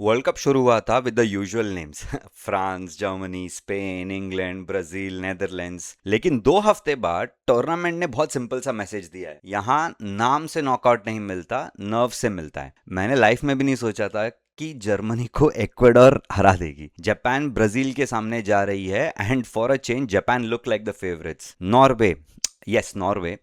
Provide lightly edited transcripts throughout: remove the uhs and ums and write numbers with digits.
World cup शुरू हुआ था with the usual names France, Germany, Spain, England, Brazil, Netherlands. लेकिन 2 हफ्ते बाद टूर्नामेंट ने बहुत सिंपल सा मैसेज दिया है, यहाँ नाम से नॉकआउट नहीं मिलता, नर्व से मिलता है। मैंने लाइफ में भी नहीं सोचा था कि जर्मनी को इक्वाडोर हरा देगी। जापान ब्राजील के सामने जा रही है and for a change Japan look like the favourites. Norway, yes Norway,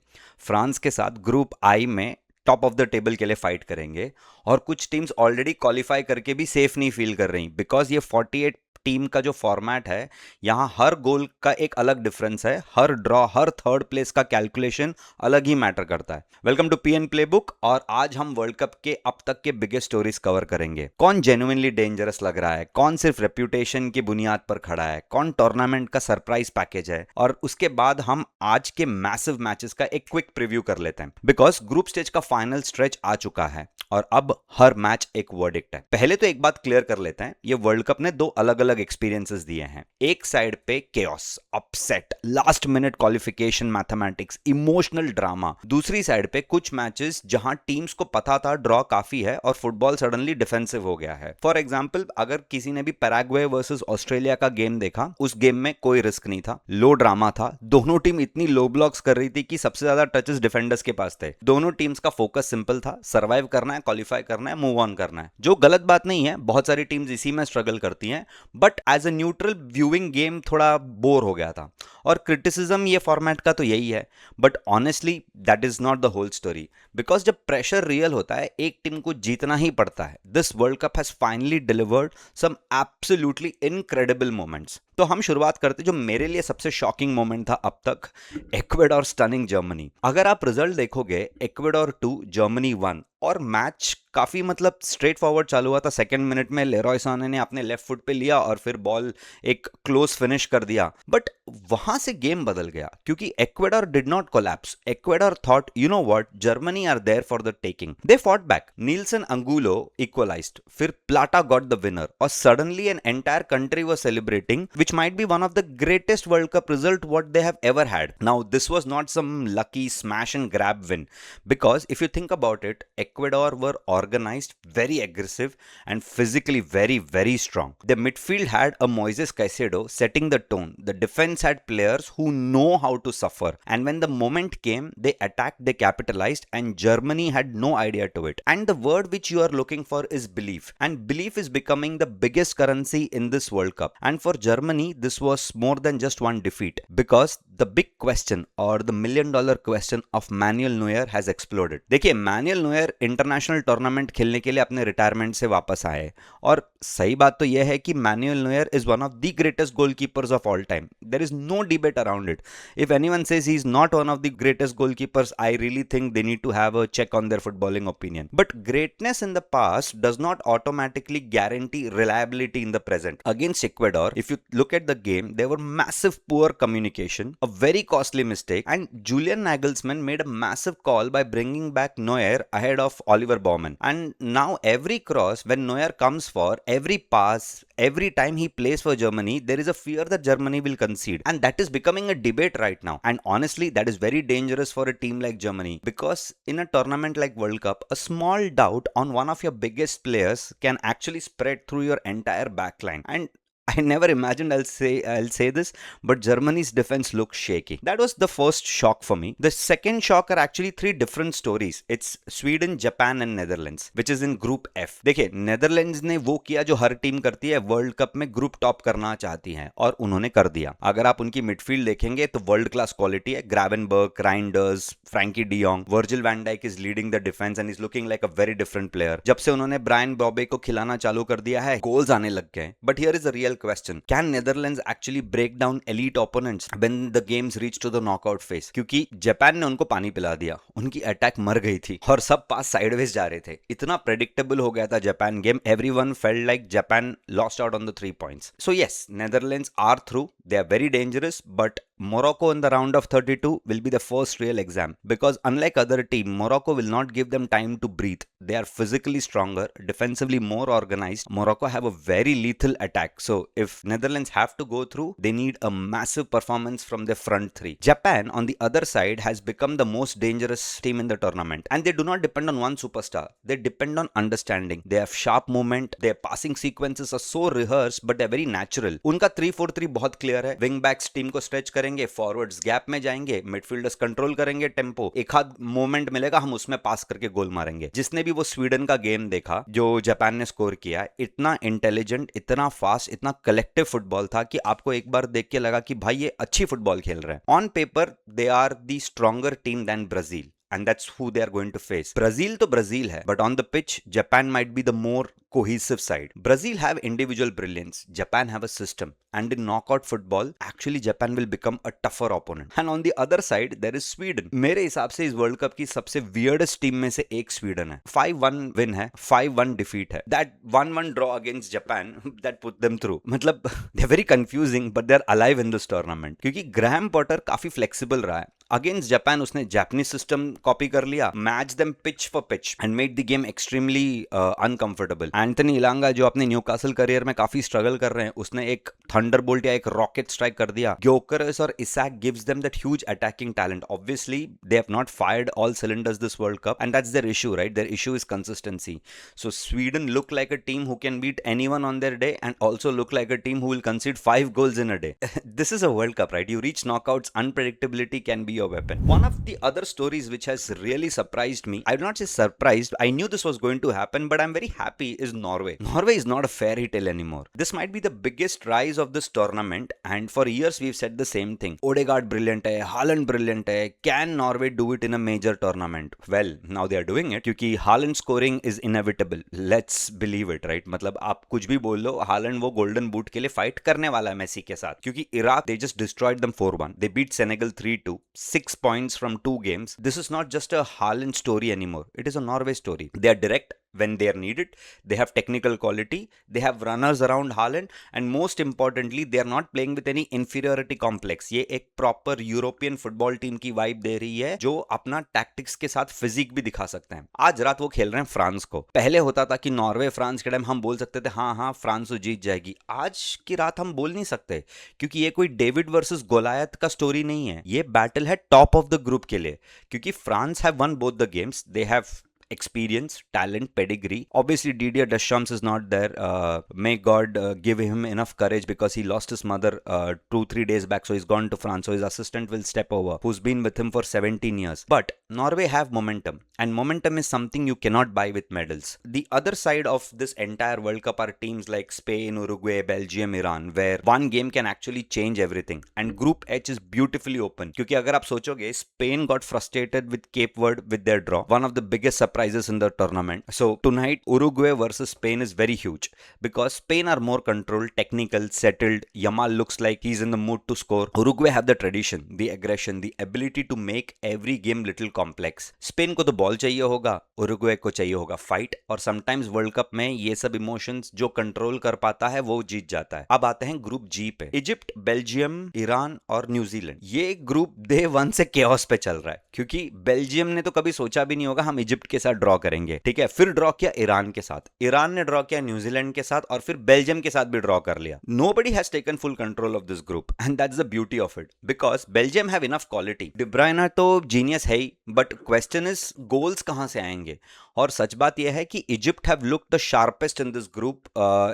France के साथ ग्रुप आई में टॉप ऑफ द टेबल के लिए फाइट करेंगे। और कुछ टीम्स ऑलरेडी क्वालिफाई करके भी सेफ नहीं फील कर रही, बिकॉज ये 48 टीम का जो फॉर्मेट है, यहाँ हर गोल का एक अलग डिफरेंस है, हर ड्रॉ, हर थर्ड प्लेस का कैलकुलेशन अलग ही मैटर करता है। वेलकम टू पीएन प्लेबुक, और आज हम वर्ल्ड कप के अब तक के बिगेस्ट स्टोरीज कवर करेंगे। कौन जेन्युइनली डेंजरस लग रहा है, कौन सिर्फ रेप्यूटेशन की बुनियाद पर खड़ा है, कौन टूर्नामेंट का सरप्राइज पैकेज है, और उसके बाद हम आज के मैसिव मैचेस का एक क्विक प्रीव्यू कर लेते हैं, बिकॉज ग्रुप स्टेज का फाइनल स्ट्रेच आ चुका है और अब हर मैच एक वर्डिक्ट है। पहले तो एक बात क्लियर कर लेते हैं, ये वर्ल्ड कप ने 2 अलग-अलग एक्सपीरियंसेस दिए हैं। एक साइड पे chaos, upset, last minute qualification mathematics, emotional drama. दूसरी साइड पे कुछ मैचेस जहां टीम्स को पता था ड्रॉ काफी है और फुटबॉल सडनली डिफेंसिव हो गया है। फॉर एग्जांपल, अगर किसी ने भी पैराग्वे वर्सेस ऑस्ट्रेलिया का गेम देखा, उस गेम में कोई रिस्क नहीं था, लो ड्रामा था। दोनों टीम इतनी लो ब्लॉक्स कर रही थी कि सबसे ज्यादा टचेस डिफेंडर्स के पास थे। दोनों टीम्स का फोकस सिंपल था, सर्वाइव करना है, क्वालिफाई करना है, मूव ऑन करना है। जो गलत बात नहीं है, बहुत सारी टीम्स इसी में स्ट्रगल करती हैं, but as a neutral viewing game थोड़ा बोर हो गया था। और क्रिटिसिज्म ये फॉर्मेट का तो यही है, but honestly that is not the whole story, because जब प्रेशर रियल होता है, एक टीम को जीतना ही पड़ता है। This world cup has finally delivered some absolutely incredible moments. तो हम शुरुआत करते जो मेरे लिए सबसे शॉकिंग मोमेंट था अब तक, इक्वाडोर स्टनिंग जर्मनी। अगर आप रिजल्ट देखोगे, इक्वाडोर 2 जर्मनी 1, और मैच काफी मतलब स्ट्रेट फॉरवर्ड चालू हुआ था। सेकंड मिनट में लेरॉय साने ने अपने लेफ्ट फुट पे लिया और फिर बॉल एक क्लोज फिनिश कर दिया। बट वहां से गेम बदल गया, क्योंकि Ecuador did not collapse. Ecuador thought, you know what, Germany are there for the taking. They fought back, Nilson Angulo equalised, फिर प्लाटा गॉट द विनर, और suddenly an entire country was celebrating, which might be one of the greatest World Cup result what they have ever had. Now, this was not some lucky smash and grab win, because if you think about it, Ecuador were organized, very aggressive, and physically very, very strong. The midfield had a Moises Caicedo setting the tone. The defense had players who know how to suffer. And when the moment came, they attacked, they capitalized, and Germany had no idea to it. And the word which you are looking for is belief. And belief is becoming the biggest currency in this World Cup. And for Germany, this was more than just one defeat, because the big question or the $1 million question of Manuel Neuer has exploded. देखिए, manual Noire international tournament खेलने के लिए अपने retirement से वापस आए, और सही बात तो यह है कि Manuel Neuer is one of the greatest goalkeepers of all time. There is no debate around it. If anyone says he is not one of the greatest goalkeepers, I really think they need to have a check on their footballing opinion. But greatness in the past does not automatically guarantee reliability in the present. Against Ecuador, if you look at the game, there were massive poor communication, a very costly mistake, and Julian Nagelsmann made a massive call by bringing back Neuer ahead of Oliver Baumann. And now every cross, when Neuer comes for, every pass, every time he plays for Germany, there is a fear that Germany will concede, and that is becoming a debate right now. And honestly, that is very dangerous for a team like Germany, because in a tournament like World Cup, a small doubt on one of your biggest players can actually spread through your entire backline. And I never imagined I'll say this, but Germany's defense looked shaky. That was the first shock for me. The second shock are actually 3 different stories. It's Sweden, Japan and Netherlands, which is in Group F. देखिए, Netherlands ने वो किया जो हर team करती है, world cup में group top करना चाहती है, और उन्होंने कर दिया। अगर आप उनकी मिडफील्ड देखेंगे तो वर्ल्ड क्लास क्वालिटी है। Gravenberch, Reijnders, Frenkie de Jong, Virgil van Dijk is leading the defence and is looking like a very different player. जब से उन्होंने ब्रायन बॉबे को खिलाना चालू कर दिया है, गोल्स आने लग गए। But here is a real question: can Netherlands actually break down elite opponents when the games reach to the knockout phase? क्योंकि जापान ने उनको पानी पिला दिया, उनकी अटैक मर गई थी और सब पास साइडवेज जा रहे थे। इतना प्रेडिक्टेबल हो गया था Japan game, everyone felt like Japan lost out on the 3 points. So yes, Netherlands are through. They are very dangerous, but Morocco in the round of 32 will be the first real exam, because unlike other team, Morocco will not give them time to breathe. They are physically stronger, defensively more organized. Morocco have a very lethal attack, so if Netherlands have to go through, they need a massive performance from their front three. Japan on the other side has become the most dangerous team in the tournament, and they do not depend on one superstar. They depend on understanding. They have sharp movement, their passing sequences are so rehearsed but they're very natural. उनका 3-4-3 बहुत clear है. Wing backs team को stretch करेंगे, forwards gap में जाएंगे, midfielders control करेंगे tempo, एक आध मोमेंट मिलेगा हम उसमें पास करके गोल मारेंगे. जिसने भी वो स्वीडन का गेम देखा जो जापान ने स्कोर किया, इतना इंटेलिजेंट, इतना फास्ट, इतना कलेक्टिव फुटबॉल था कि आपको एक बार देख के लगा कि भाई ये अच्छी फुटबॉल खेल रहे हैं. On paper they are the stronger team than Brazil, and that's who they are going to face. Brazil to Brazil hai, but on the pitch, Japan might be the more cohesive side. Brazil have individual brilliance. Japan have a system. And in knockout football, actually Japan will become a tougher opponent. And on the other side, there is Sweden. मेरे हिसाब से इस world cup की सबसे weirdest team में से एक Sweden है. 5-1 win है, 5-1 defeat है. That 1-1 draw against Japan that put them through. मतलब they're very confusing, but they're alive in this tournament. क्योंकि ग्रैहम पॉटर काफी फ्लेक्सिबल रहा है. अगेंस्ट जापान उसने जापानीज सिस्टम कॉपी कर लिया, match them pitch for pitch and made the game extremely uncomfortable. Anthony इलांगा जो अपने न्यूकासल करियर में काफी स्ट्रगल कर रहे हैं, उसने एक थंडरबोल्ट या एक रॉकेट स्ट्राइक कर दिया. ग्योकरेस और Isak gives them that huge attacking talent. Obviously they have not fired all cylinders this world cup and that's their issue, right? Their issue is consistency. So Sweden look like a team who can beat anyone on their day and also look like a team who will concede 5 goals in a day. This is a world cup, right? You reach knockouts, unpredictability can be your weapon. One of the other stories which has really surprised me, I would not say surprised, I knew this was going to happen, but I'm very happy, is Norway. Norway is not a fairy tale anymore. This might be the biggest rise of this tournament, and for years we've said the same thing. Odegaard brilliant hai, Haaland brilliant hai. Can Norway do it in a major tournament? Well, now they are doing it, क्योंकि Haaland scoring is inevitable. Let's believe it, right? मतलब आप कुछ भी बोल लो, Haaland वो golden boot के लिए fight करने वाला है मेसी के साथ, क्योंकि Iraq they just destroyed them 4-1. They beat Senegal 3-2, 6 points from 2 games. This is not just a Haaland story anymore. It is a Norway story. They are direct when they are needed. They have technical quality. They have runners around Haaland, and most importantly, they are not playing with any inferiority complex. ये एक proper European football team की vibe दे रही है, जो अपना tactics के साथ physique भी दिखा सकते हैं. आज रात वो खेल रहे हैं फ्रांस को. पहले होता था कि नॉर्वे फ्रांस के टाइम हम बोल सकते थे हाँ हाँ फ्रांस तो जीत जाएगी. आज की रात हम बोल नहीं सकते, क्योंकि ये कोई डेविड वर्सेस गोलायत का स्टोरी नहीं है. ये बैटल है टॉप ऑफ द ग्रुप के लिए, क्योंकि France have one both the games. They have experience, talent, pedigree. Obviously, Didier Deschamps is not there. May God give him enough courage, because he lost his mother 2-3 days back, so he's gone to France. So his assistant will step over, who's been with him for 17 years. But Norway have momentum, and momentum is something you cannot buy with medals. The other side of this entire World Cup are teams like Spain, Uruguay, Belgium, Iran, where one game can actually change everything. And Group H is beautifully open. क्योंकि अगर आप सोचोगे, Spain got frustrated with Cape Verde with their draw, one of the biggest surprises in the tournament. So tonight Uruguay versus Spain is very huge, because Spain are more controlled, technical, settled. Yamal looks like he's in the mood to score. Uruguay have the tradition, the aggression, the ability to make every game little complex. Spain को तो ball चाहिए होगा, Uruguay को चाहिए होगा fight, और sometimes world cup में ये सब इमोशंस जो कंट्रोल कर पाता है वो जीत जाता है. अब आते हैं ग्रुप जी पे. इजिप्ट, बेल्जियम, ईरान और न्यूजीलैंड. ये ग्रुप डे 1 से केओस पे चल रहा है, क्योंकि बेल्जियम ने तो कभी सोचा भी नहीं होगा हम इजिप्ट के साथ ड्रॉ करेंगे. ठीक है, फिर ड्रॉ किया ईरान के साथ, ईरान ने ड्रॉ किया न्यूजीलैंड के साथ, और फिर बेल्जियम के साथ भी ड्रॉ कर लिया. Nobody has taken full control of this group, and that's the beauty of it, because Belgium have enough quality. De Bruyne तो जीनियस है ही, बट क्वेश्चन इज गोल्स कहां से आएंगे. और सच बात यह है कि Egypt have looked the sharpest in this group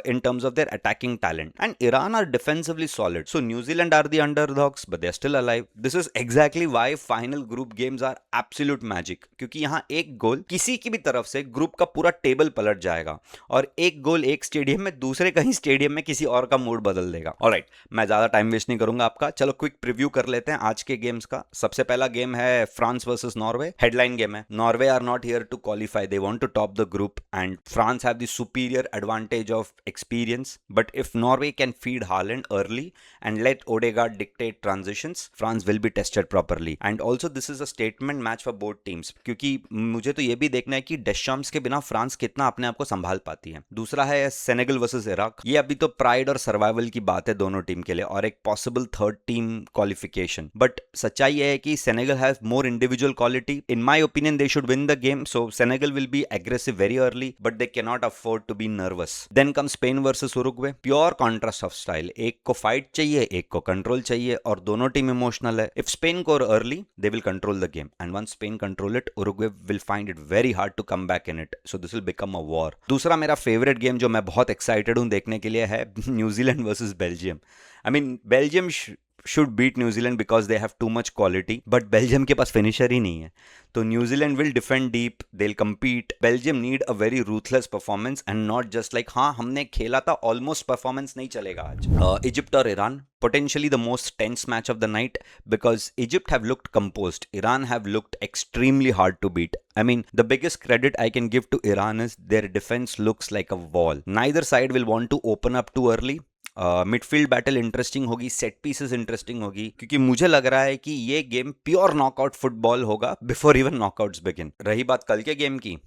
in terms of their attacking talent, and Iran are defensively solid. So New Zealand are the underdogs, but they are still alive. This is exactly why final group games are absolute magic, क्योंकि यहां एक गोल किसी की भी तरफ से group का पूरा टेबल पलट जाएगा, और एक गोल एक स्टेडियम में, दूसरे कहीं स्टेडियम में किसी और का मूड बदल देगा. ऑलराइट, मैं ज्यादा टाइम वेस्ट नहीं करूंगा आपका. चलो क्विक प्रीव्यू कर लेते हैं आज के गेम्स का. सबसे पहला गेम है France versus Norway. Headline game है. Norway are not here to qualify, they want to top the group and France have the superior advantage of experience. But if Norway can feed Haaland early and let Odegaard dictate transitions, France will be tested properly. And also this is a statement match for both teams, क्योंकि मुझे तो ये भी देखना है कि डेशम्स के बिना फ्रांस कितना अपने आप को संभाल पाती है। दूसरा है सेनेगल वर्सेस इराक। ये अभी तो प्राइड और सर्वाइवल की बात है दोनों टीम के लिए और एक possible third team qualification. But सच्चाई ये है कि Senegal has more individual quality. In my opinion they should win the game, so Senegal will be aggressive very early but they can not afford to be nervous. Then come Spain versus Uruguay, pure contrast of style. एक को fight चाहिए, एक को control चाहिए और दोनों team emotional है। If Spain score early they will control the game and once Spain control it Uruguay will find it very hard to come back in it, so this will become a war. दूसरा मेरा favourite game जो मैं बहुत excited हूं देखने के लिए है New Zealand versus Belgium. I mean Belgium should beat New Zealand because they have too much quality, but Belgium के पास finisher ही नहीं है। तो New Zealand will defend deep, they'll compete. Belgium need a very ruthless performance and not just like हाँ हमने खेला था almost performance नहीं चलेगा आज। Egypt और Iran, potentially the most tense match of the night because Egypt have looked composed, Iran have looked extremely hard to beat. I mean, the biggest credit I can give to Iran is their defense looks like a wall. Neither side will want to open up too early. Midfield battle interesting होगी, set pieces interesting होगी, क्योंकि मुझे लग रहा है कि ये game pure knockout football होगा बिफोर इवन नॉकआउट्स बिगिन। रही बात कल के गेम की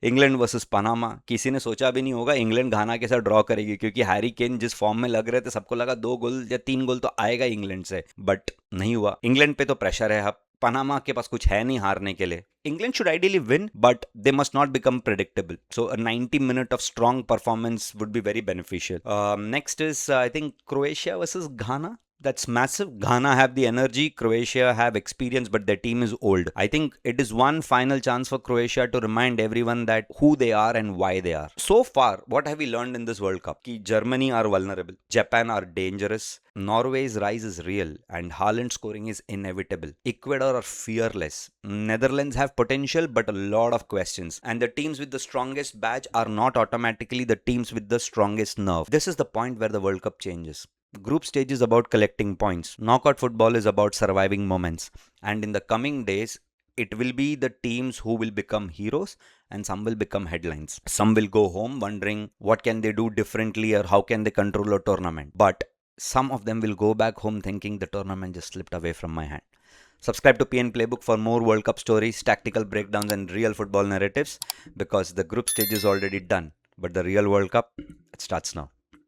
इंग्लैंड वर्सेस पनामा, किसी ने सोचा भी नहीं होगा इंग्लैंड घाना के साथ ड्रॉ करेगी, क्योंकि हैरी केन जिस फॉर्म में लग रहे थे सबको लगा 2 गोल या 3 गोल तो आएगा इंग्लैंड से, बट नहीं हुआ। इंग्लैंड पे तो प्रेशर है, अब पनामा के पास कुछ है नहीं हारने के लिए। England should ideally win, but they must not become predictable. So a 90-minute of strong performance would be very beneficial. Next is, I think, Croatia versus Ghana. That's massive. Ghana have the energy, Croatia have experience, but their team is old. I think it is one final chance for Croatia to remind everyone that who they are and why they are. So far, what have we learned in this World Cup? Ki Germany are vulnerable, Japan are dangerous, Norway's rise is real, and Haaland scoring is inevitable. Ecuador are fearless. Netherlands have potential, but a lot of questions. And the teams with the strongest badge are not automatically the teams with the strongest nerve. This is the point where the World Cup changes. Group stage is about collecting points. Knockout football is about surviving moments. And in the coming days, it will be the teams who will become heroes and some will become headlines. Some will go home wondering what can they do differently or how can they control a tournament. But some of them will go back home thinking the tournament just slipped away from my hand. Subscribe to PN Playbook for more World Cup stories, tactical breakdowns and real football narratives, because the group stage is already done. But the real World Cup, it starts now.